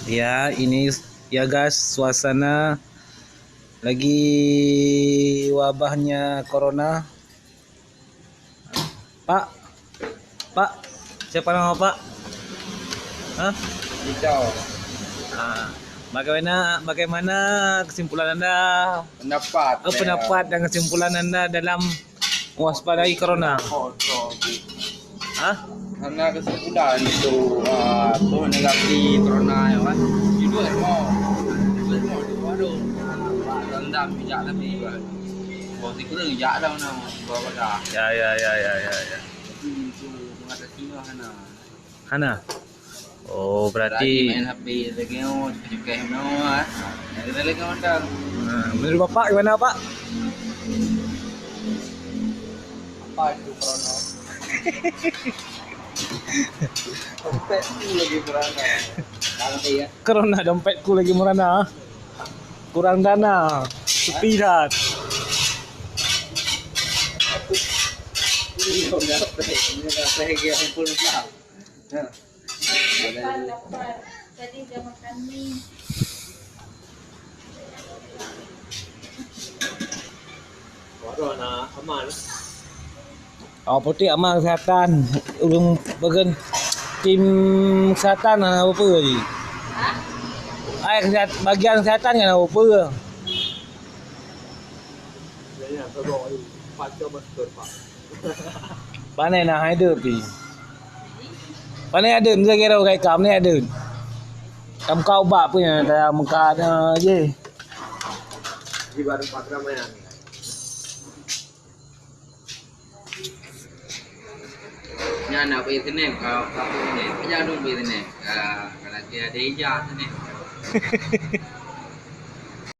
Ya, ini ya guys, suasana lagi wabahnya corona. Pak, Pak, siapa nama Pak? Hah? Hijau. Ah, bagaimana kesimpulan Anda? Pendapat. Pendapat dan kesimpulan Anda dalam mewaspadai corona? Hah? Karena kesimpulan itu tuh negatif corona ya kan. Itu mau. Waduh. Rendam bijak tapi. Bawa tikur bijak dah mana. Bawa dah. Ya. Itu mengatasi mana. Hana. Oh, Berarti berarti main HP lagi mau cukai mau Kita lagi mandang. menurut Bapak gimana, Pak? Apa itu corona? Dompetku lagi corona. Kalau ya. Corona dompetku lagi merana. Kurang dana. Sepirat. Ini kok dapat yang full lah. Dapat. Tadi udah makan mie. Corona aman. Oh, putih amal kesehatan. Ulung bagian tim kesehatan apa lagi? Hah? Bagian kesehatan kan apa? Panai nak ada pi. Panai ada mesti kira kai kam ni ada. Kam kau bak punya dah muka je. Di baru Pakraman. Nhà nào về thế này vào vào thế này, bây giờ đúng về thế này, là dia ada hijau thế này.